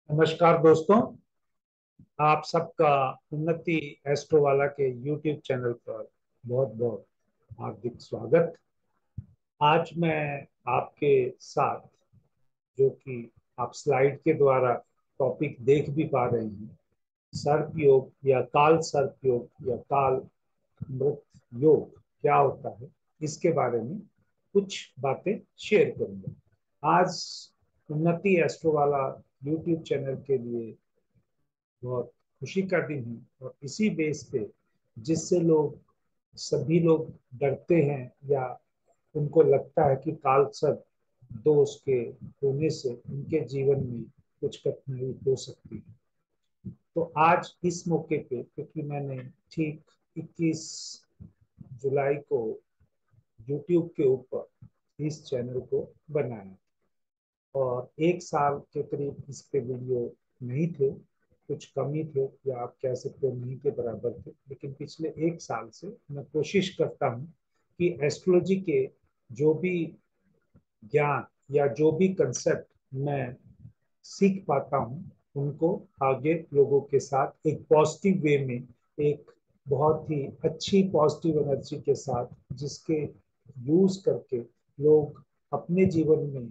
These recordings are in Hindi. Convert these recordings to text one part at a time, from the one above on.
नमस्कार दोस्तों। आप सबका उन्नति एस्ट्रोवाला के यूट्यूब चैनल पर बहुत बहुत हार्दिक स्वागत। आज मैं आपके साथ, जो कि आप स्लाइड के द्वारा टॉपिक देख भी पा रहे हैं, सर्प योग या काल सर्प योग या काल मृत योग क्या होता है, इसके बारे में कुछ बातें शेयर करूंगा। आज उन्नति एस्ट्रोवाला यूट्यूब चैनल के लिए बहुत खुशी का दिन है, और इसी बेस पे जिससे सभी लोग डरते हैं या उनको लगता है कि कालसर्प दोष के होने से उनके जीवन में कुछ कठिनाई हो सकती है। तो आज इस मौके पे, क्योंकि मैंने ठीक 21 जुलाई को यूट्यूब के ऊपर इस चैनल को बनाया, और एक साल के करीब इस पे वीडियो नहीं थे, कुछ कमी थे या आप कह सकते हो नहीं के बराबर थे। लेकिन पिछले एक साल से मैं कोशिश करता हूँ कि एस्ट्रोलॉजी के जो भी ज्ञान या जो भी कंसेप्ट मैं सीख पाता हूँ, उनको आगे लोगों के साथ एक पॉजिटिव वे में, एक बहुत ही अच्छी पॉजिटिव एनर्जी के साथ, जिसके यूज करके लोग अपने जीवन में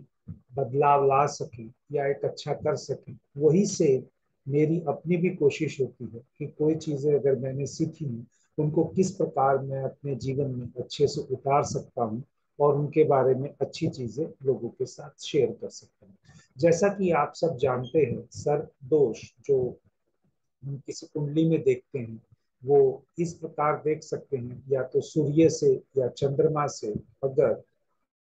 बदलाव ला सकें या एक अच्छा कर सकें। वही से मेरी अपनी भी कोशिश होती है कि कोई चीजें अगर मैंने सीखी हैं, उनको किस प्रकार मैं अपने जीवन में अच्छे से उतार सकता हूँ और उनके बारे में अच्छी चीजें लोगों के साथ शेयर कर सकता हूँ। जैसा कि आप सब जानते हैं, सर्प दोष जो हम किसी कुंडली में देखते हैं, वो इस प्रकार देख सकते हैं, या तो सूर्य से या चंद्रमा से अगर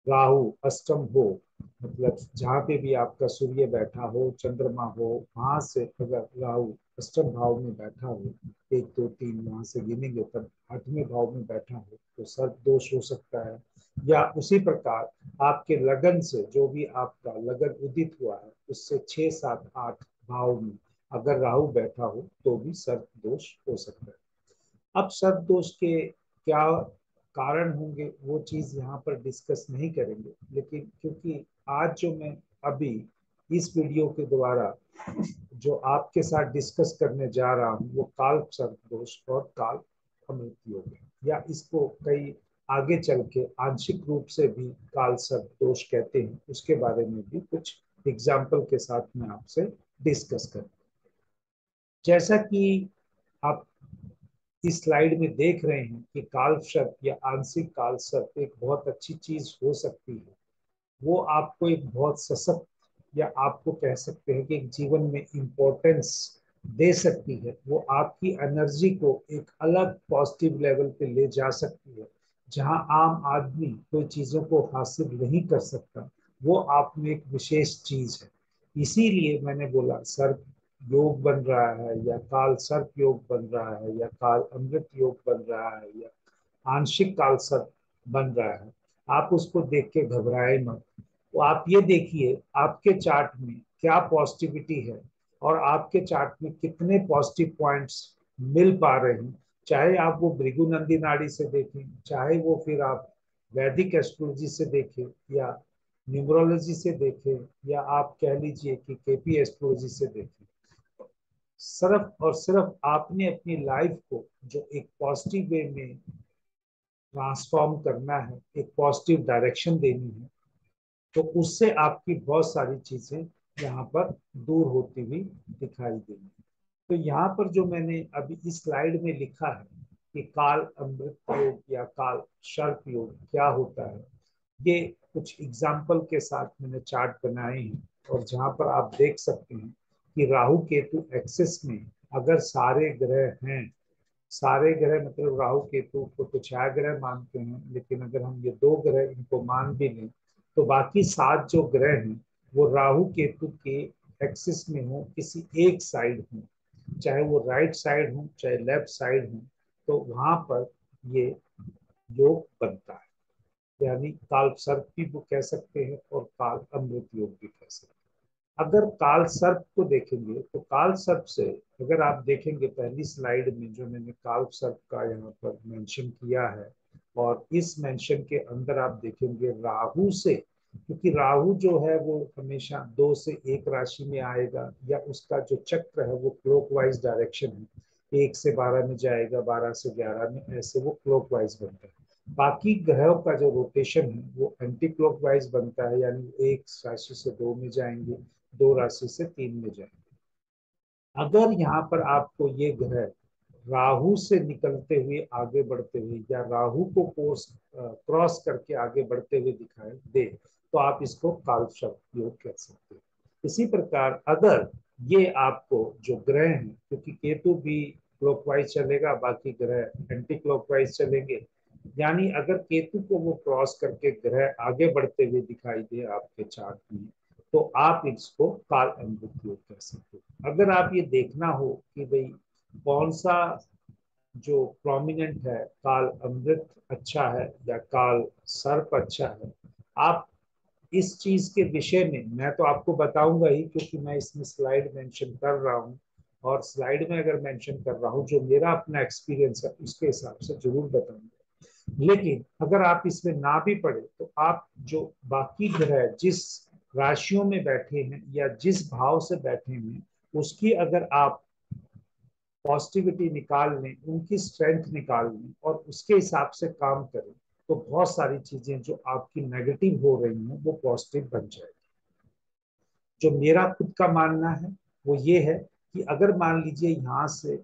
राहु अष्टम हो, मतलब जहाँ पे भी आपका सूर्य बैठा हो, चंद्रमा हो, वहां से अगर राहु अष्टम भाव में बैठा हो, एक दो तीन वहां से गिनेंगे, तब आठवें भाव में बैठा हो, तो सर्प दोष हो सकता है। या उसी प्रकार आपके लगन से, जो भी आपका लगन उदित हुआ है, उससे 6 7 8 भाव में अगर राहु बैठा हो, तो भी सर्प दोष हो सकता है। अब सर्प दोष के क्या कारण होंगे, वो चीज यहाँ पर डिस्कस नहीं करेंगे, लेकिन क्योंकि आज जो मैं अभी इस वीडियो के द्वारा जो आपके साथ डिस्कस करने जा रहा हूँ, वो काल सर्प दोष और काल अमृत योग है, या इसको कई आगे चल के आंशिक रूप से भी काल सर्प दोष कहते हैं। उसके बारे में भी कुछ एग्जाम्पल के साथ मैं आपसे डिस्कस करूँ। जैसा कि आप इस स्लाइड में देख रहे हैं कि काल सर्प या आंशिक काल सर्प एक बहुत अच्छी चीज हो सकती है। वो आपको एक बहुत सशक्त, या आपको कह सकते हैं कि एक जीवन में इम्पोर्टेंस दे सकती है। वो आपकी एनर्जी को एक अलग पॉजिटिव लेवल पे ले जा सकती है, जहां आम आदमी कोई चीजों को हासिल नहीं कर सकता, वो आप में एक विशेष चीज है। इसीलिए मैंने बोला सर्प योग बन रहा है, या काल सर्प योग बन रहा है, या काल अमृत योग बन रहा है, या आंशिक काल सर्प बन रहा है। आप उसको देख के घबराए मत। तो आप ये देखिए आपके चार्ट में क्या पॉजिटिविटी है, और आपके चार्ट में कितने पॉजिटिव पॉइंट्स मिल पा रहे हैं। चाहे आप वो भृगुनंदी नाड़ी से देखें, चाहे वो फिर आप वैदिक एस्ट्रोलॉजी से देखें, या न्यूमरोलॉजी से देखें, या आप कह लीजिए कि केपी एस्ट्रोलॉजी से देखें। सिर्फ और सिर्फ आपने अपनी लाइफ को जो एक पॉजिटिव वे में ट्रांसफॉर्म करना है, एक पॉजिटिव डायरेक्शन देनी है, तो उससे आपकी बहुत सारी चीजें यहाँ पर दूर होती हुई दिखाई देंगी। तो यहाँ पर जो मैंने अभी इस स्लाइड में लिखा है कि काल अमृत योग या काल सर्प योग क्या होता है, ये कुछ एग्जाम्पल के साथ मैंने चार्ट बनाए हैं। और जहाँ पर आप देख सकते हैं कि राहु केतु एक्सिस में अगर सारे ग्रह हैं, सारे ग्रह मतलब राहु केतु को तो 6 ग्रह मानते हैं, लेकिन अगर हम ये 2 ग्रह इनको मान भी लें, तो बाकी 7 जो ग्रह हैं वो राहु केतु के एक्सिस में हो, किसी एक साइड हो, चाहे वो राइट साइड हो चाहे लेफ्ट साइड हो, तो वहां पर ये योग बनता है। यानी काल सर्प भी वो कह सकते हैं और काल अमृत योग भी कह सकते हैं। अगर काल सर्प को देखेंगे, तो काल सर्प से अगर आप देखेंगे पहली स्लाइड में जो मैंने काल सर्प का यहाँ पर मेंशन किया है, और इस मेंशन के अंदर आप देखेंगे राहु से क्योंकि राहु जो है वो हमेशा 2 से 1 राशि में आएगा, या उसका जो चक्र है वो क्लॉकवाइज डायरेक्शन है, 1 से 12 में जाएगा, 12 से 11 में, ऐसे वो क्लॉकवाइज बनता है। बाकी ग्रहों का जो रोटेशन है वो एंटी क्लॉकवाइज बनता है, यानी 1 राशि से 2 में जाएंगे, 2 राशि से 3 में जाएंगे। अगर यहाँ पर आपको ये ग्रह राहु से निकलते हुए आगे बढ़ते हुए, या राहु को क्रॉस करके आगे बढ़ते हुए दिखाई दे, तो आप इसको कालसर्प योग कह सकते हैं। इसी प्रकार अगर ये आपको जो ग्रह हैं, क्योंकि केतु भी क्लॉकवाइज चलेगा, बाकी ग्रह एंटी क्लॉकवाइज चलेंगे, यानी अगर केतु को वो क्रॉस करके ग्रह आगे बढ़ते हुए दिखाई दे आपके चार्ट में, तो आप इसको काल अमृत योग कह सकते हो। अगर आप ये देखना हो कि भाई कौन सा जो प्रोमिनेंट है, काल अमृत अच्छा है या काल सर्प अच्छा है, आप इस चीज के विषय में मैं तो आपको बताऊंगा ही, क्योंकि मैं इसमें स्लाइड मेंशन कर रहा हूँ, और स्लाइड में अगर मेंशन कर रहा हूँ जो मेरा अपना एक्सपीरियंस है उसके हिसाब से जरूर बताऊंगा। लेकिन अगर आप इसमें ना भी पढ़े तो आप जो बाकी ग्रह जिस राशियों में बैठे हैं या जिस भाव से बैठे हैं, उसकी अगर आप पॉजिटिविटी निकाल लें, उनकी स्ट्रेंथ निकाल लें और उसके हिसाब से काम करें, तो बहुत सारी चीजें जो आपकी नेगेटिव हो रही हैं वो पॉजिटिव बन जाएगी। जो मेरा खुद का मानना है वो ये है कि अगर मान लीजिए यहाँ से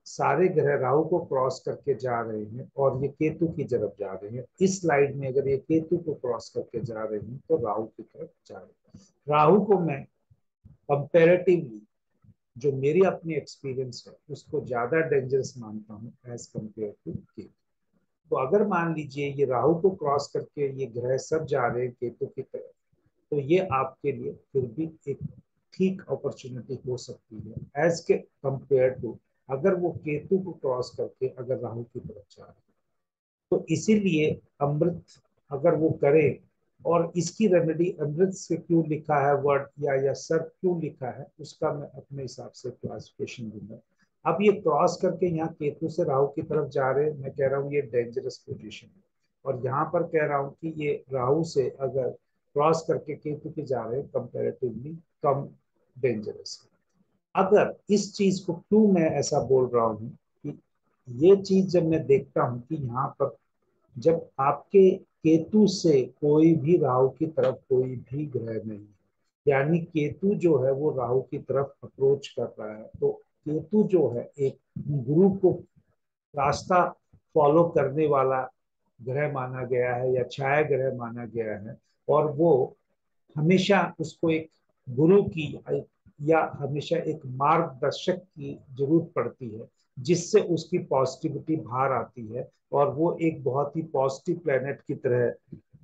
सारे ग्रह राहु को क्रॉस करके जा रहे हैं और ये केतु की तरफ जा रहे हैं, इस स्लाइड में अगर ये केतु को क्रॉस करके जा रहे हैं तो राहु की तरफ जा रहे हैं। राहु को मैं कंपेरेटिवली, जो मेरी अपनी एक्सपीरियंस है, उसको ज्यादा डेंजरस मानता हूँ एज कम्पेयर टू केतु। तो अगर मान लीजिए ये राहु को क्रॉस करके ये ग्रह सब जा रहे हैं केतु की तरफ, तो ये आपके लिए फिर भी एक ठीक अपॉर्चुनिटी हो सकती है एज के कंपेयर टू अगर वो केतु को क्रॉस करके अगर राहु की तरफ जा रहे हैं। तो इसीलिए अमृत अगर वो करे, और इसकी रेमेडी अमृत से क्यों लिखा है वर्ड, या सर्प क्यों लिखा है, उसका मैं अपने हिसाब से क्लासिफिकेशन दूंगा। अब ये क्रॉस करके यहाँ केतु से राहु की तरफ जा रहे हैं, मैं कह रहा हूँ ये डेंजरस पोजीशन है। और यहाँ पर कह रहा हूँ कि ये राहु से अगर क्रॉस करके केतु के जा रहे हैं, कंपेरेटिवली कम डेंजरस है। अगर इस चीज को क्यों मैं ऐसा बोल रहा हूँ कि ये चीज जब मैं देखता हूँ कि यहाँ पर जब आपके केतु से कोई भी राहु की तरफ कोई भी ग्रह नहीं है, यानी केतु जो है वो राहु की तरफ अप्रोच कर रहा है, तो केतु जो है एक गुरु को रास्ता फॉलो करने वाला ग्रह माना गया है या छाया ग्रह माना गया है, और वो हमेशा उसको एक गुरु की या हमेशा एक मार्गदर्शक की जरूरत पड़ती है, जिससे उसकी पॉजिटिविटी बाहर आती है, और वो एक बहुत ही पॉजिटिव प्लेनेट की तरह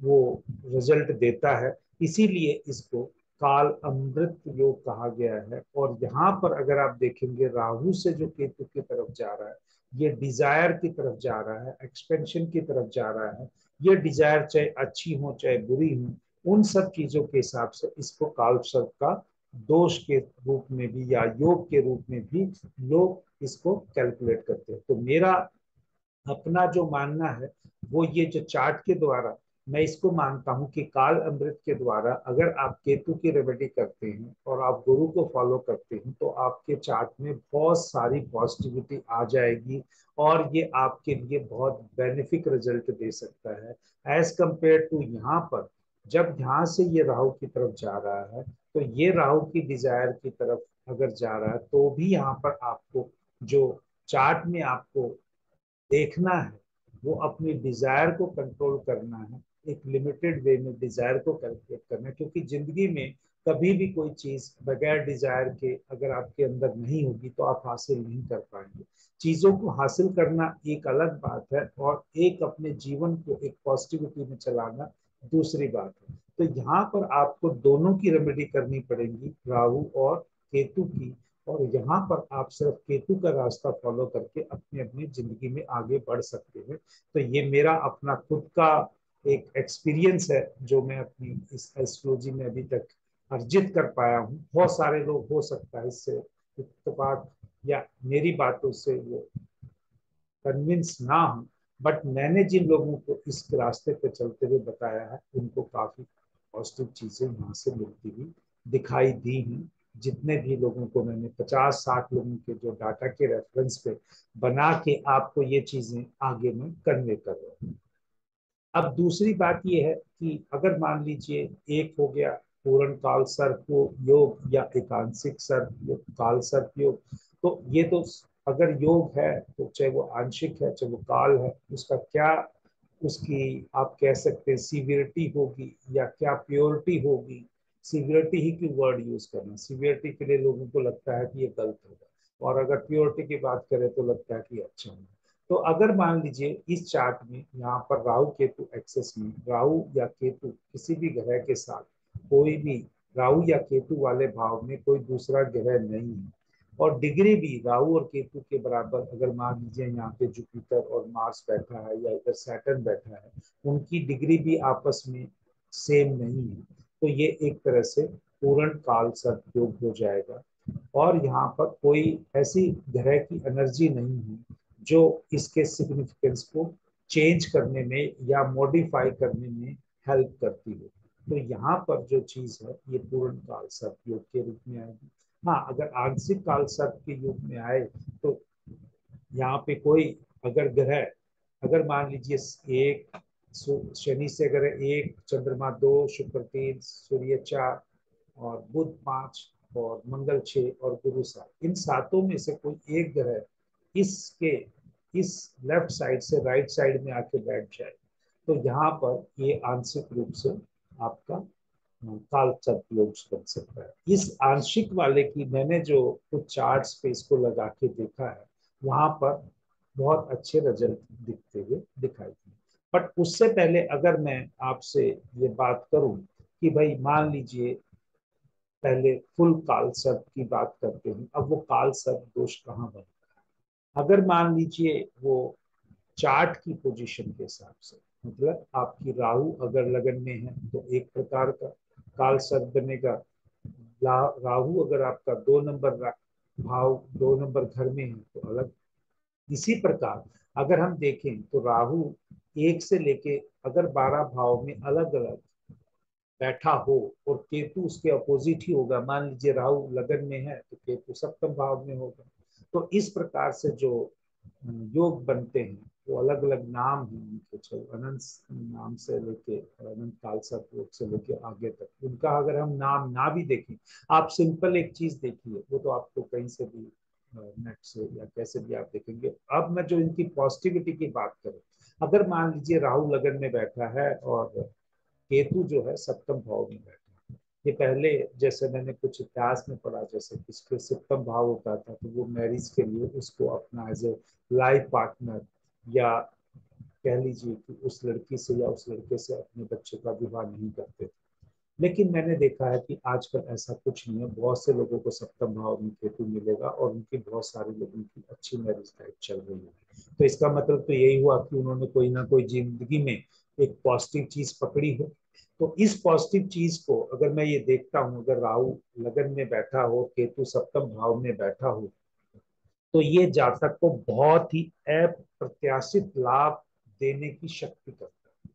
वो रिजल्ट देता है। इसीलिए इसको काल अमृत योग कहा गया है। और यहाँ पर अगर आप देखेंगे राहु से जो केतु की तरफ जा रहा है, ये डिजायर की तरफ जा रहा है, एक्सपेंशन की तरफ जा रहा है। ये डिजायर चाहे अच्छी हो चाहे बुरी हो, उन सब चीजों के हिसाब से इसको काल सर्प का दोष के रूप में भी या योग के रूप में भी लोग इसको कैलकुलेट करते हैं। तो मेरा अपना जो मानना है वो ये जो चार्ट के द्वारा मैं इसको मानता हूं कि काल अमृत के द्वारा अगर आप केतु की रेमेडी करते हैं और आप गुरु को फॉलो करते हैं, तो आपके चार्ट में बहुत सारी पॉजिटिविटी आ जाएगी, और ये आपके लिए बहुत बेनिफिक रिजल्ट दे सकता है एज कंपेयर टू यहाँ पर। जब यहाँ से ये राहु की तरफ जा रहा है, तो ये राहु की डिजायर की तरफ अगर जा रहा है, तो भी यहाँ पर आपको जो चार्ट में आपको देखना है वो अपनी डिजायर को कंट्रोल करना है, एक लिमिटेड वे में डिजायर को कैलकुलेट करना है, क्योंकि जिंदगी में कभी भी कोई चीज बगैर डिजायर के अगर आपके अंदर नहीं होगी तो आप हासिल नहीं कर पाएंगे। चीजों को हासिल करना एक अलग बात है, और एक अपने जीवन को एक पॉजिटिविटी में चलाना दूसरी बात है। तो यहाँ पर आपको दोनों की रेमेडी करनी पड़ेगी, राहु और केतु की। और यहाँ पर आप सिर्फ केतु का रास्ता फॉलो करके अपनी अपनी जिंदगी में आगे बढ़ सकते हैं। तो ये मेरा अपना खुद का एक एक्सपीरियंस है जो मैं अपनी इस एस्ट्रोलॉजी में अभी तक अर्जित कर पाया हूँ। बहुत सारे लोग हो सकता है इससे इत्तेफाक या मेरी बातों से वो कन्विंस ना हो, बट मैंने जिन लोगों को इस रास्ते पे चलते हुए बताया है उनको काफी पॉजिटिव चीजें यहाँ से मिलती हुई दिखाई दी हैं। जितने भी लोगों को मैंने 50-60 लोगों के जो डाटा के रेफरेंस पे बना के आपको ये चीजें आगे में कन्वे कर रहा हूँ। अब दूसरी बात यह है कि अगर मान लीजिए एक हो गया पूर्ण काल सर्प योग या एकांशिक सर्प काल सर्प योग, तो ये तो अगर योग है तो चाहे वो आंशिक है चाहे वो काल है, उसका क्या उसकी आप कह सकते हैं सीवियरिटी होगी या क्या प्योरिटी होगी। सीवियरिटी ही की वर्ड यूज करना, सीवियरिटी के लिए लोगों को लगता है कि ये गलत होगा, और अगर प्योरिटी की बात करें तो लगता है कि अच्छा होगा। तो अगर मान लीजिए इस चार्ट में यहाँ पर राहु केतु एक्सेस में, राहु या केतु किसी भी ग्रह के साथ कोई भी राहु या केतु वाले भाव में कोई दूसरा ग्रह नहीं है, और डिग्री भी राहु और केतु के बराबर अगर मान लीजिए यहाँ पे जुपिटर और मार्स बैठा है या इधर सैटर्न बैठा है, उनकी डिग्री भी आपस में सेम नहीं है, तो ये एक तरह से पूर्ण काल सर्प योग हो जाएगा। और यहाँ पर कोई ऐसी ग्रह की एनर्जी नहीं है जो इसके सिग्निफिकेंस को चेंज करने में या मॉडिफाई करने में हेल्प करती है। तो यहाँ पर जो चीज है ये पूर्ण काल सर्प योग के रूप में आएगी। हाँ, अगर आंशिक काल सर्प के योग में आए तो यहाँ पे कोई अगर ग्रह, अगर मान लीजिए एक शनि से अगर एक, चंद्रमा 2, शुक्र 3, सूर्य 4 और बुध 5 और मंगल 6 और गुरु 7, इन सातों में से कोई एक ग्रह इसके इस लेफ्ट साइड से राइट साइड में आके बैठ जाए, तो यहाँ पर ये आंशिक रूप से आपका काल सर्प योग बन सकता है। इस आंशिक वाले की मैंने जो कुछ चार्ट्स पे इसको लगा के देखा है, वहां पर बहुत अच्छे रिजल्ट दिखते हुए दिखाई दिए। बट उससे पहले अगर मैं आपसे ये बात करूं कि भाई मान लीजिए पहले फुल काल सर्प की बात करते हैं, अब वो काल सर्प दोष कहाँ बने। अगर मान लीजिए वो चार्ट की पोजीशन के हिसाब से, मतलब आपकी राहु अगर लगन में है तो एक प्रकार का काल सर्प बनेगा। राहु अगर आपका 2 नंबर भाव 2 नंबर घर में है तो अलग। इसी प्रकार अगर हम देखें तो राहु 1 से लेके अगर 12 भाव में अलग अलग बैठा हो और केतु उसके अपोजिट ही होगा, मान लीजिए राहु लगन में है तो केतु सप्तम भाव में होगा, तो इस प्रकार से जो योग बनते हैं वो अलग अलग नाम हैं उनके, चलो अनंत नाम से लेके अनंत काल सर्प योग से लेके आगे तक उनका अगर हम नाम ना भी देखें, आप सिंपल एक चीज देखिए, वो तो आपको कहीं से भी नेट से या कैसे भी आप देखेंगे। अब मैं जो इनकी पॉजिटिविटी की बात करूं, अगर मान लीजिए राहु लगन में बैठा है और केतु जो है सप्तम भाव में बैठा है, ये पहले जैसे मैंने कुछ इतिहास में पढ़ा, जैसे किसके सप्तम भाव होता था तो वो मैरिज के लिए उसको अपना एज ए लाइफ पार्टनर या कह लीजिए कि उस लड़की से या उस लड़के से अपने बच्चे का विवाह नहीं करते थे। लेकिन मैंने देखा है कि आजकल ऐसा कुछ नहीं है, बहुत से लोगों को सप्तम भाव में केतु मिलेगा और उनकी बहुत सारे लोगों की अच्छी मैरिज लाइफ चल रही है। तो इसका मतलब तो यही हुआ कि उन्होंने कोई ना कोई जिंदगी में एक पॉजिटिव चीज पकड़ी हो। तो इस पॉजिटिव चीज को अगर मैं ये देखता हूँ, अगर राहु लगन में बैठा हो, केतु सप्तम भाव में बैठा हो, तो ये जातक को बहुत ही अप्रत्याशित लाभ देने की शक्ति करता है।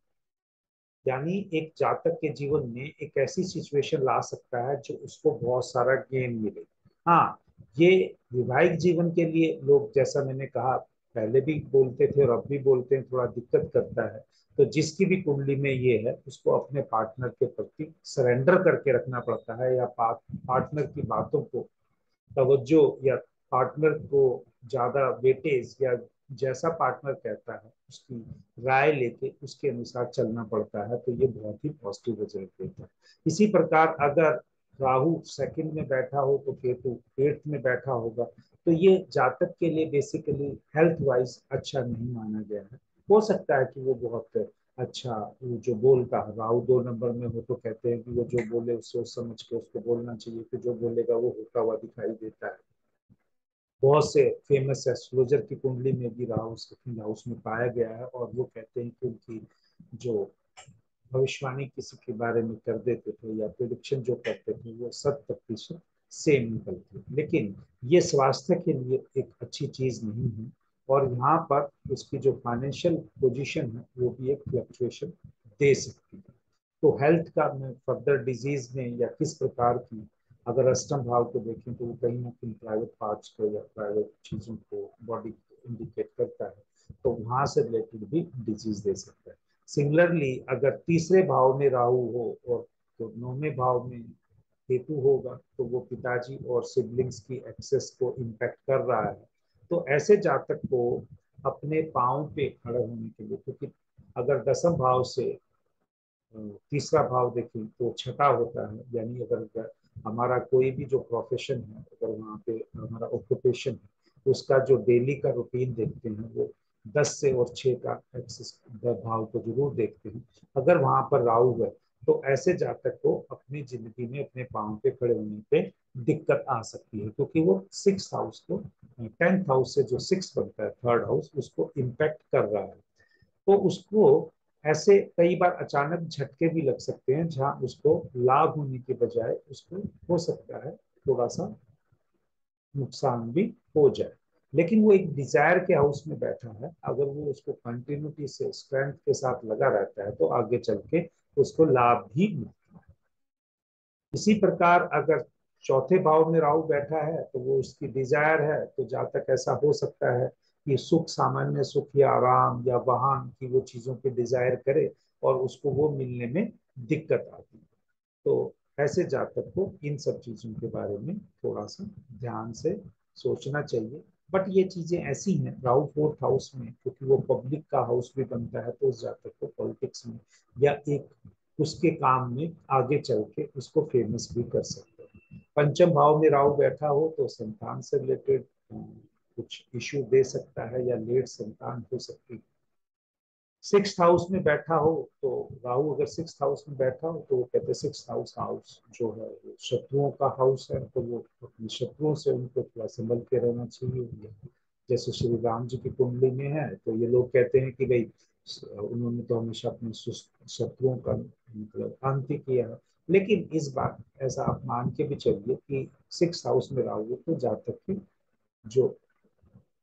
यानी एक जातक के जीवन में एक ऐसी सिचुएशन ला सकता है जो उसको बहुत सारा गेन मिले। हाँ, ये वैवाहिक जीवन के लिए लोग, जैसा मैंने कहा पहले भी बोलते थे और अब भी बोलते हैं, थोड़ा दिक्कत करता है। तो जिसकी भी कुंडली में ये है उसको अपने पार्टनर के प्रति सरेंडर करके रखना पड़ता है, या पार्टनर की बातों को तवज्जो या पार्टनर को ज्यादा वेटेज या जैसा पार्टनर कहता है उसकी राय लेके उसके अनुसार चलना पड़ता है, तो ये बहुत ही पॉजिटिव रिजल्ट देता है। इसी प्रकार अगर राहु सेकंड में बैठा हो तो केतु एट्थ में बैठा होगा, तो ये जातक के लिए बेसिकली हेल्थ वाइज अच्छा नहीं माना गया है। हो सकता है कि वो बहुत अच्छा, वो जो बोलता है राहु 2 नंबर में हो तो कहते हैं कि वो जो बोले उससे सोच समझ के उसको बोलना चाहिए, कि जो बोलेगा वो होता हुआ दिखाई देता है। बहुत से फेमस एस्ट्रोलॉजर की कुंडली में भी राहु सेकंड हाउस में पाया गया है, और वो कहते हैं कि उनकी जो भविष्यवाणी किसी के बारे में कर देते थे या प्रिडिक्शन जो करते थे वो 100% सेम निकलती है। लेकिन ये स्वास्थ्य के लिए एक अच्छी चीज नहीं है, और यहाँ पर उसकी जो फाइनेंशियल पोजीशन है वो भी एक फ्लक्चुएशन दे सकती है। तो हेल्थ का में फर्दर डिजीज में या किस प्रकार की, अगर अष्टम भाव को देखें तो वो कहीं ना कहीं प्राइवेट पार्ट्स को या प्राइवेट चीजों को बॉडी को इंडिकेट करता है, तो वहां से रिलेटेड भी डिजीज दे सकता है। सिमिलरली अगर तीसरे भाव में राहु हो और तो नौवें भाव में केतु होगा, तो वो पिताजी और सिबलिंग्स की एक्सेस को इम्पैक्ट कर रहा है। तो ऐसे जातक को अपने पाँव पे खड़े होने के लिए, क्योंकि अगर दसम भाव से तीसरा भाव देखें तो छठा होता है, यानी अगर हमारा कोई भी जो प्रोफेशन है, अगर वहाँ पे हमारा ऑक्यूपेशन है, उसका जो डेली का रूटीन देखते हैं वो 10 से और 6 का एक्सिस भाव को जरूर देखते हैं। अगर वहां पर राहु है तो ऐसे जातक को अपनी जिंदगी में अपने पाँव पे खड़े होने पे दिक्कत आ सकती है, क्योंकि वो 6th हाउस को, 10th हाउस से जो 6 बनता है, 3rd हाउस, उसको इम्पैक्ट कर रहा है। तो उसको ऐसे कई बार अचानक झटके भी लग सकते हैं, जहां उसको लाभ होने के बजाय उसको हो सकता है थोड़ा सा नुकसान भी हो जाए। लेकिन वो एक डिजायर के हाउस में बैठा है, अगर वो उसको कंटिन्यूटी से स्ट्रेंथ के साथ लगा रहता है तो आगे चल के उसको लाभ भी मिलता है। इसी प्रकार अगर चौथे भाव में राहु बैठा है तो वो उसकी डिजायर है, तो जहां तक ऐसा हो सकता है कि सुख, सामान्य सुख या आराम या वाहन की वो चीजों की डिजायर करे और उसको वो मिलने में दिक्कत आती है। तो ऐसे जातक को इन सब चीजों के बारे में थोड़ा सा ध्यान से सोचना चाहिए। बट ये चीजें ऐसी हैं, राहु 4th हाउस में, क्योंकि वो पब्लिक का हाउस भी बनता है, तो उस जातक को पॉलिटिक्स में या एक उसके काम में आगे चल के उसको फेमस भी कर सकते हैं। पंचम भाव में राहु बैठा हो तो संतान से रिलेटेड कुछ इश्यू दे सकता है या लेट संतान हो सकती है। 6th हाउस में बैठा हो तो राहु अगर 6th हाउस में बैठा हो तो वो कहते हैं 6th हाउस हाउस जो है वो शत्रुओं का हाउस है, तो वो अपने शत्रुओं से उनको थोड़ा संभल के रहना चाहिए। जैसे श्री राम जी की कुंडली में है, तो ये लोग कहते हैं कि भाई उन्होंने तो हमेशा अपने शत्रुओं का मतलब अंत किया है। लेकिन इस बार ऐसा आप मान के भी चलिए कि 6th हाउस में राहु तो जातक की जो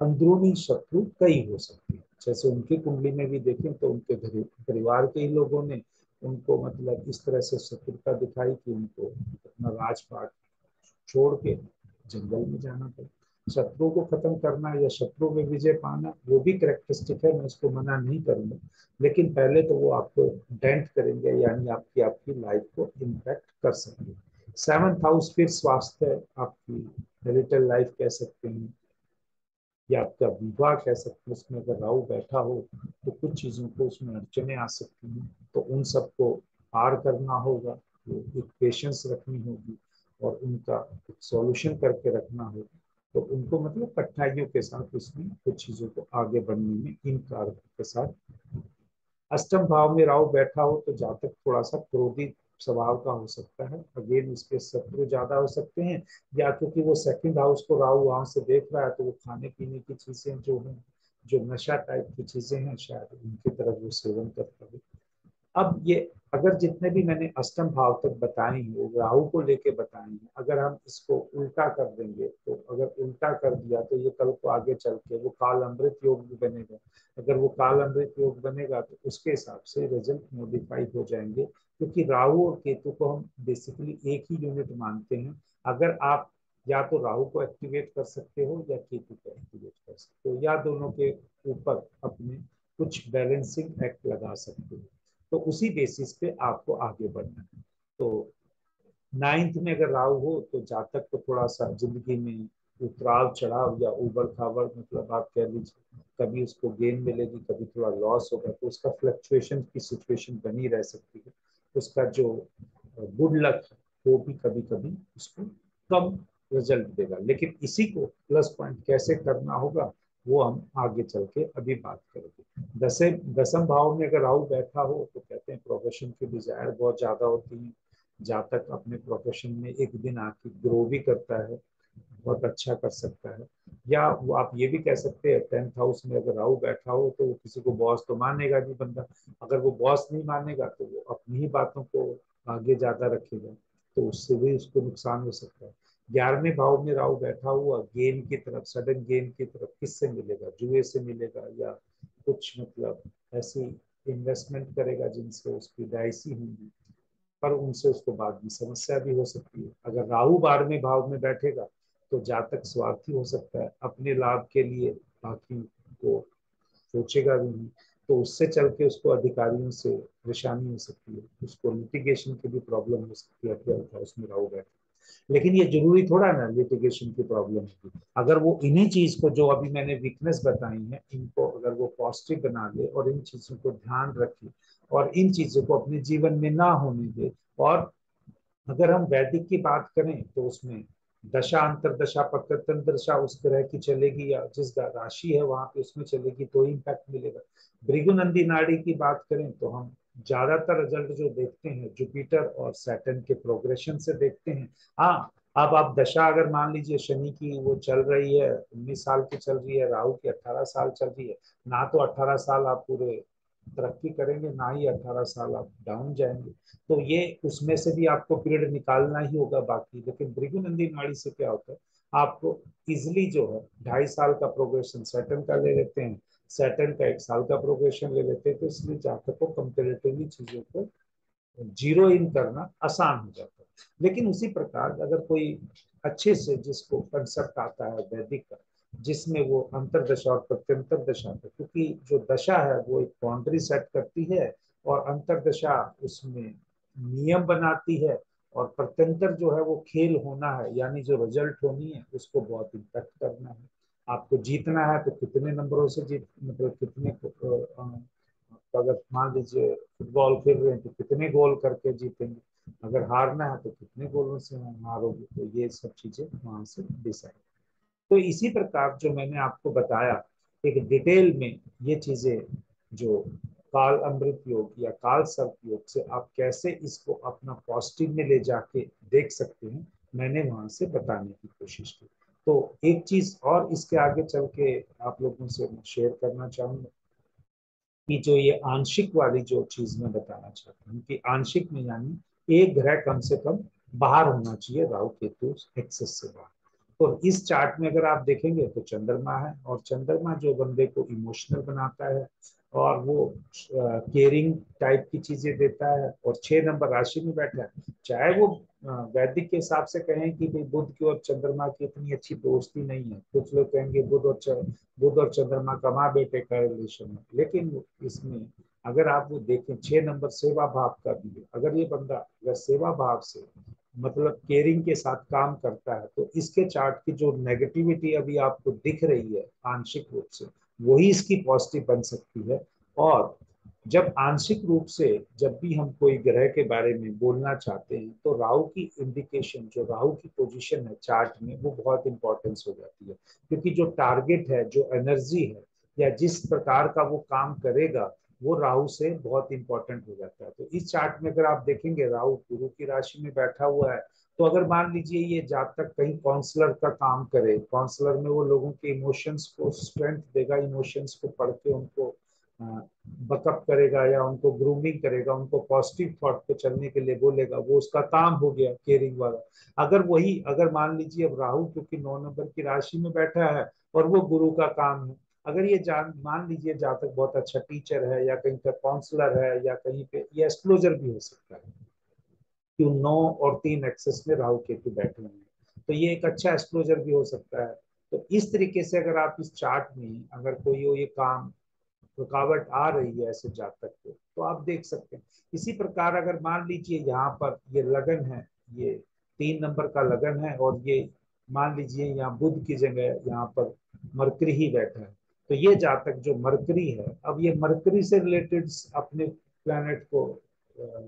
अंदरूनी शत्रु कई हो सकते हैं। जैसे उनकी कुंडली में भी देखें तो उनके परिवार के ही लोगों ने उनको मतलब इस तरह से शत्रुता दिखाई कि उनको अपना राजपाट छोड़ के जंगल में जाना पड़ा। शत्रु को खत्म करना या शत्रु में विजय पाना वो भी करेक्टरिस्टिक है, मैं उसको मना नहीं करूंगा। लेकिन पहले तो वो आपको डेंट करेंगे, यानी आपकी आपकी लाइफ को इम्पैक्ट कर सकेंगे। 7th हाउस फिर स्वास्थ्य है, आपकी मैरिटल लाइफ कह सकते हैं या आपका विवाह कह सकते हैं। उसमें अगर राहु बैठा हो तो कुछ चीजों को उसमें अड़चने आ सकती हैं, तो उन सबको पार करना होगा, तो एक पेशेंस रखनी होगी और उनका एक सॉल्यूशन करके रखना होगा। तो उनको मतलब कठिनाइयों के साथ उसमें कुछ चीजों को आगे बढ़ने में इन कारकों के साथ। अष्टम भाव में राहु बैठा हो तो जातक थोड़ा सा क्रोधी स्वभाव का हो सकता है, अगेन उसके शत्रु ज्यादा हो सकते हैं। या क्योंकि वो 2nd हाउस को राहु वहां से देख रहा है, तो वो खाने पीने की चीजें जो है, जो नशा टाइप की चीजें हैं, शायद उनकी तरफ वो सेवन करता है। अब ये अगर जितने भी मैंने अष्टम भाव तक बताए हैं वो राहु को लेके बताए हैं, अगर हम इसको उल्टा कर देंगे, तो अगर उल्टा कर दिया तो ये कल को आगे चल के वो काल अमृत योग भी बनेगा। अगर वो काल अमृत योग बनेगा तो उसके हिसाब से रिजल्ट मॉडिफाइड हो जाएंगे, क्योंकि राहु और केतु को हम बेसिकली एक ही यूनिट मानते हैं। अगर आप या तो राहु को एक्टिवेट कर सकते हो या केतु को एक्टिवेट कर सकते हो, या दोनों के ऊपर अपने कुछ बैलेंसिंग एक्ट लगा सकते हो, तो उसी बेसिस पे आपको आगे बढ़ना है। तो 9th में अगर राहु हो तो जातक को थोड़ा सा जिंदगी में उतराव चढ़ाव या उबड़ खाबड़, मतलब आप कह लीजिए कभी उसको गेन मिलेगी, कभी थोड़ा लॉस होगा, तो उसका फ्लक्चुएशन की सिचुएशन बनी रह सकती है। उसका जो गुड लक है वो भी कभी कभी उसको कम रिजल्ट देगा। लेकिन इसी को प्लस पॉइंट कैसे करना होगा वो हम आगे चल के अभी बात करेंगे। दसम भाव में अगर राहु बैठा हो तो कहते हैं प्रोफेशन की डिजायर बहुत ज्यादा होती है। जातक अपने प्रोफेशन में एक दिन आके ग्रो भी करता है, बहुत अच्छा कर सकता है। या वो आप ये भी कह सकते हैं 10th हाउस में अगर राहु बैठा हो तो वो किसी को बॉस तो मानेगा नहीं बंदा। अगर वो बॉस नहीं मानेगा तो वो अपनी ही बातों को आगे ज्यादा रखेगा, तो उससे भी उसको नुकसान हो सकता है। 11वें भाव में राहु बैठा हुआ गेन की तरफ, सडन गेन की तरफ किससे मिलेगा, जुए से मिलेगा या कुछ मतलब ऐसी इन्वेस्टमेंट करेगा जिनसे उसकी डायसी होंगी। पर उनसे उसको बाद में समस्या भी हो सकती है। अगर राहु 12वें भाव में बैठेगा तो जातक स्वार्थी हो सकता है, अपने लाभ के लिए बाकी को सोचेगा भी नहीं, तो उससे चल के उसको अधिकारियों से परेशानी हो सकती है, उसको लिटिगेशन की भी प्रॉब्लम हो सकती है 12th हाउस में राहु बैठे। लेकिन ये जरूरी थोड़ा ना लिटिगेशन की प्रॉब्लम होगी, अगर वो इन्हीं चीज को जो अभी मैंने वीकनेस बताई है इनको अगर वो पॉजिटिव बना ले और इन चीजों को ध्यान रखे और इन चीजों को अपने जीवन में ना होने दे। और अगर हम वैदिक की बात करें तो उसमें दशा अंतरदशा प्रत्यंतर दशा उस ग्रह की चलेगी या जिस राशि है वहां पे उसमें चलेगी तो इम्पैक्ट मिलेगा। भृगुनंदी नाड़ी की बात करें तो हम ज्यादातर रिजल्ट जो देखते हैं जुपिटर और सैटर्न के प्रोग्रेशन से देखते हैं। हाँ, अब आप दशा अगर मान लीजिए शनि की वो चल रही है 19 साल की चल रही है, राहु की 18 साल चल रही है, ना तो 18 साल आप पूरे तरक्की करेंगे ना ही 18 साल आप डाउन जाएंगे, तो ये उसमें से भी आपको पीरियड निकालना ही होगा बाकी। लेकिन भृगुनंदी नाड़ी से क्या होता है, आपको इजिली जो है 2.5 साल का प्रोग्रेशन सैटर्न का ले लेते हैं, सैटर्न का 1 साल का प्रोग्रेशन ले लेते हैं, तो इसलिए जातक को कंपेरेटिवली चीजों को जीरो इन करना आसान हो जाता है। लेकिन उसी प्रकार अगर कोई अच्छे से जिसको कंसेप्ट आता है वैदिक का, जिसमें वो अंतरदशा और प्रत्यंतर दशा का, क्योंकि जो दशा है वो एक बाउंड्री सेट करती है और अंतरदशा उसमें नियम बनाती है और प्रत्यंतर जो है वो खेल होना है, यानी जो रिजल्ट होनी है उसको बहुत इम्पैक्ट करना है। आपको जीतना है तो कितने नंबरों से जीत, मतलब कितने अगर मान लीजिए फुटबॉल खेल रहे हैं तो कितने गोल करके जीतेंगे, अगर हारना है तो कितने गोलों से हारोगे, तो ये सब चीजें वहां से डिसाइड। तो इसी प्रकार जो मैंने आपको बताया एक डिटेल में ये चीजें जो काल अमृत योग या काल सर्प योग से आप कैसे इसको अपना पॉजिटिव में ले जाके देख सकते हैं, मैंने वहां से बताने की कोशिश की। तो एक चीज और इसके आगे चल के आप लोगों से शेयर करना चाहूंगा कि जो ये आंशिक वाली जो चीज मैं बताना चाहता हूँ कि आंशिक में यानी एक ग्रह कम से कम बाहर होना चाहिए राहु केतु एक्सेस से बाहर। तो इस चार्ट में अगर आप देखेंगे तो चंद्रमा है, और चंद्रमा जो बंदे को इमोशनल बनाता है और वो केयरिंग टाइप की चीजें देता है, और 6 नंबर राशि में बैठा है। चाहे वो वैदिक के हिसाब से कहें कि भाई बुध की और चंद्रमा की इतनी अच्छी दोस्ती नहीं है, कुछ लोग कहेंगे बुध और चंद्रमा का माँ बेटे का रिलेशन है, लेकिन इसमें अगर आप वो देखें 6 नंबर सेवा भाव का भी है। अगर ये बंदा अगर सेवा भाव से मतलब केयरिंग के साथ काम करता है तो इसके चार्ट की जो नेगेटिविटी अभी आपको दिख रही है आंशिक रूप से, वही इसकी पॉजिटिव बन सकती है। और जब आंशिक रूप से जब भी हम कोई ग्रह के बारे में बोलना चाहते हैं तो राहु की इंडिकेशन, जो राहु की पोजीशन है चार्ट में, वो बहुत इंपॉर्टेंस हो जाती है, क्योंकि जो टारगेट है जो एनर्जी है या जिस प्रकार का वो काम करेगा वो राहु से बहुत इंपॉर्टेंट हो जाता है। तो इस चार्ट में अगर आप देखेंगे राहु गुरु की राशि में बैठा हुआ है, तो अगर मान लीजिए ये जातक कहीं काउंसलर का काम करे, काउंसलर में वो लोगों के इमोशंस को स्ट्रेंथ देगा, इमोशंस को पढ़ के उनको बकअप करेगा या उनको ग्रूमिंग करेगा, उनको पॉजिटिव थॉट पे चलने के लिए बोलेगा, वो उसका काम हो गया केयरिंग वाला। अगर वही अगर मान लीजिए अब राहु क्योंकि 9 नंबर की राशि में बैठा है और वो गुरु का काम है, अगर ये जान मान लीजिए जातक बहुत अच्छा टीचर है या कहीं पर काउंसलर है या कहीं पे ये एस्ट्रोलॉजर भी हो सकता है, क्यों 9 और 3 एक्सेस में राहु केतु बैठे हुए हैं, तो ये एक अच्छा एस्ट्रोलॉजर भी हो सकता है। तो इस तरीके से अगर आप इस चार्ट में अगर कोई ये काम रुकावट आ रही है ऐसे जातक को, तो आप देख सकते हैं। इसी प्रकार अगर मान लीजिए यहाँ पर ये लगन है, ये 3 नंबर का लगन है और ये मान लीजिए यहाँ बुध की जगह यहाँ पर मरकरी ही बैठा है, तो ये जातक जो मरकरी है, अब ये मरकरी से रिलेटेड अपने प्लैनेट को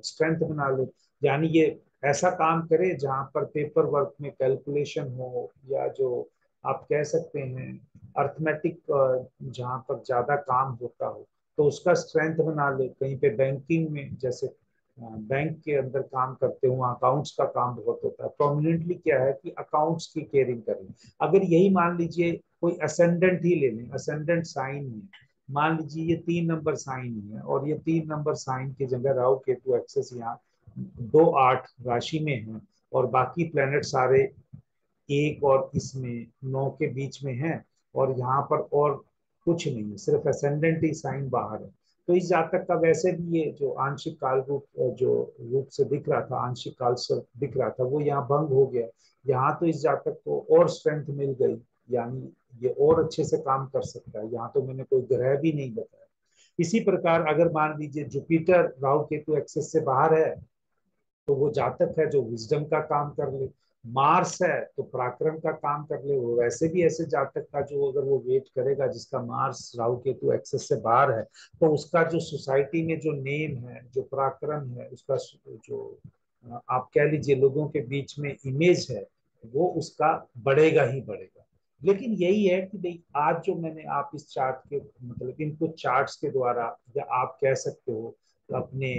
स्ट्रेंथ बना ले, यानी ये ऐसा काम करे जहां पर पेपर वर्क में कैलकुलेशन हो, या जो आप कह सकते हैं अर्थमेटिक जहाँ पर ज्यादा काम होता हो तो उसका स्ट्रेंथ बना ले। कहीं पे बैंकिंग में जैसे बैंक के अंदर काम करते हो अकाउंट्स का काम बहुत होता है, प्रोमिनेंटली क्या है कि अकाउंट्स की केयरिंग करें। अगर यही मान लीजिए कोई असेंडेंट ही ले लें, असेंडेंट साइन है, मान लीजिए ये 3 नंबर साइन है और ये 3 नंबर साइन की जगह राहु केतु एक्सेस यहाँ 2 8 राशि में है और बाकी प्लेनेट सारे 1 और इसमें 9 के बीच में है, और यहाँ पर और कुछ नहीं है, सिर्फ असेंडेंट ही साइन बाहर है। तो इस जातक का वैसे भी ये जो आंशिक काल रूप जो रूप से दिख रहा था, आंशिक काल से दिख रहा था, वो यहाँ भंग हो गया। यहाँ तो इस जातक को और स्ट्रेंथ मिल गई, यानी ये और अच्छे से काम कर सकता है। यहाँ तो मैंने कोई ग्रह भी नहीं बताया। इसी प्रकार अगर मान लीजिए जुपिटर राहु केतु एक्सेस से बाहर है, तो वो जातक है जो विजडम का काम कर ले। मार्स है तो पराक्रम का काम कर ले। वो वैसे भी ऐसे जातक का जो अगर वो वेट करेगा जिसका मार्स राहु केतु एक्सेस से बाहर है, तो उसका जो सोसाइटी में जो नेम है, जो पराक्रम है, उसका जो आप कह लीजिए लोगों के बीच में इमेज है, वो उसका बढ़ेगा ही बढ़ेगा। लेकिन यही है कि भाई आज जो मैंने आप इस चार्ट के मतलब इनको चार्ट्स के द्वारा, या आप कह सकते हो अपने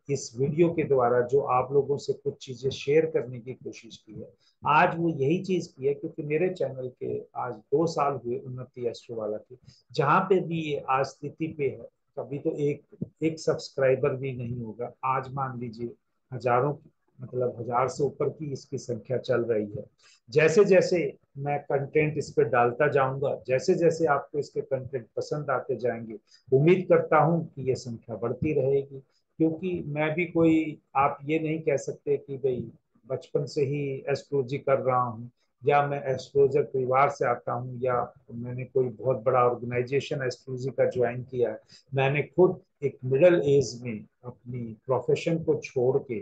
इस वीडियो के द्वारा जो आप लोगों से कुछ चीजें शेयर करने की कोशिश की है, आज वो यही चीज की है। क्योंकि मेरे चैनल के आज 2 साल हुए उन्नति एस्ट्रो वाला के, जहां पे भी ये आज स्थिति पे है, कभी तो एक एक सब्सक्राइबर भी नहीं होगा। आज मान लीजिए हजारों मतलब 1000 से ऊपर की इसकी संख्या चल रही है। जैसे जैसे मैं कंटेंट इस पर डालता जाऊंगा, जैसे जैसे आपको इसके कंटेंट पसंद आते जाएंगे, उम्मीद करता हूं कि ये संख्या बढ़ती रहेगी। क्योंकि मैं भी कोई, आप ये नहीं कह सकते कि भाई बचपन से ही एस्ट्रोलॉजी कर रहा हूँ, या मैं एस्ट्रोलॉजर परिवार से आता हूँ, या मैंने कोई बहुत बड़ा ऑर्गेनाइजेशन एस्ट्रोलॉजी का ज्वाइन किया है। मैंने खुद एक मिडिल एज में अपनी प्रोफेशन को छोड़ के,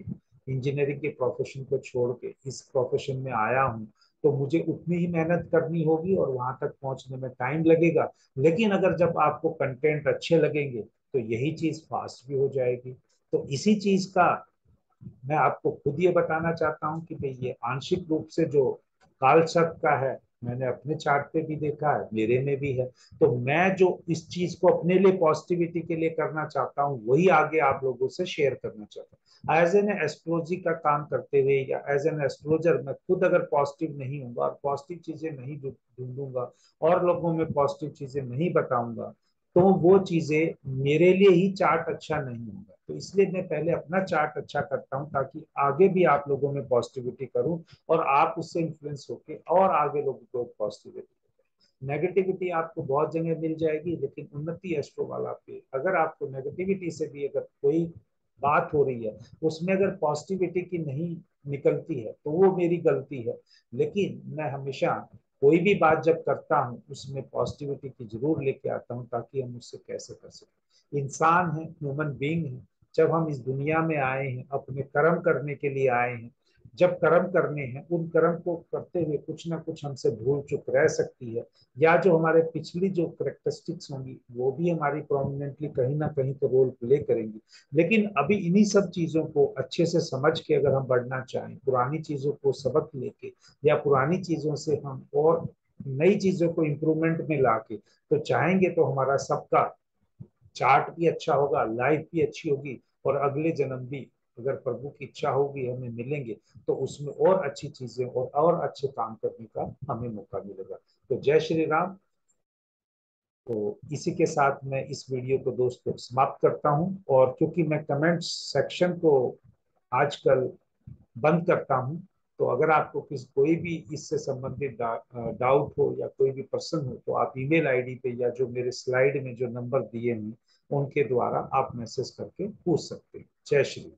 इंजीनियरिंग के प्रोफेशन को छोड़ के इस प्रोफेशन में आया हूँ। तो मुझे उतनी ही मेहनत करनी होगी और वहां तक पहुंचने में टाइम लगेगा। लेकिन अगर जब आपको कंटेंट अच्छे लगेंगे, तो यही चीज फास्ट भी हो जाएगी। तो इसी चीज का मैं आपको खुद ये बताना चाहता हूँ कि भाई ये आंशिक रूप से जो काल सर्प का है, मैंने अपने चार्ट पे भी देखा है, मेरे में भी है। तो मैं जो इस चीज को अपने लिए पॉजिटिविटी के लिए करना चाहता हूँ, वही आगे आप लोगों से शेयर करना चाहता हूँ। एज एन एस्ट्रोलॉजी का काम करते हुए या एज एन एस्ट्रोलॉजर मैं खुद अगर पॉजिटिव नहीं हूँ और पॉजिटिव चीजें नहीं ढूंढूंगा और लोगों में पॉजिटिव चीजें नहीं बताऊंगा, तो वो चीजें मेरे लिए ही चार्ट अच्छा नहीं होगा। तो इसलिए मैं पहले अपना चार्ट अच्छा करता हूं, ताकि आगे भी आप लोगों में पॉजिटिविटी करूं और आप उससे इन्फ्लुएंस होके और आगे लोगों को पॉजिटिविटी। नेगेटिविटी आपको बहुत जगह मिल जाएगी, लेकिन उन्नति एस्ट्रो वाला पे अगर आपको नेगेटिविटी से भी अगर कोई बात हो रही है, उसमें अगर पॉजिटिविटी की नहीं निकलती है, तो वो मेरी गलती है। लेकिन मैं हमेशा कोई भी बात जब करता हूँ उसमें पॉजिटिविटी की जरूर लेके आता हूँ, ताकि हम उससे कैसे कर सकें। इंसान है, ह्यूमन बीइंग है। जब हम इस दुनिया में आए हैं, अपने कर्म करने के लिए आए हैं। जब कर्म करने हैं, उन कर्म को करते हुए कुछ ना कुछ हमसे भूल चुक रह सकती है, या जो हमारे पिछली जो करेक्टरिस्टिक्स होंगी वो भी हमारी प्रोमिनेंटली कहीं ना कहीं तो रोल प्ले करेंगी। लेकिन अभी इन्हीं सब चीजों को अच्छे से समझ के अगर हम बढ़ना चाहें, पुरानी चीजों को सबक लेके, या पुरानी चीजों से हम और नई चीजों को इम्प्रूवमेंट में लाके तो चाहेंगे, तो हमारा सबका चार्ट भी अच्छा होगा, लाइफ भी अच्छी होगी, और अगले जन्म भी अगर प्रभु की इच्छा होगी हमें मिलेंगे, तो उसमें और अच्छी चीजें और अच्छे काम करने का हमें मौका मिलेगा। तो जय श्री राम। तो इसी के साथ मैं इस वीडियो को दोस्तों समाप्त करता हूं। और क्योंकि मैं कमेंट सेक्शन को आजकल बंद करता हूं, तो अगर आपको कोई भी इससे संबंधित डाउट हो या कोई भी प्रश्न हो, तो आप ईमेल आईडी पे या जो मेरे स्लाइड में जो नंबर दिए हैं उनके द्वारा आप मैसेज करके पूछ सकते हैं। जय श्री।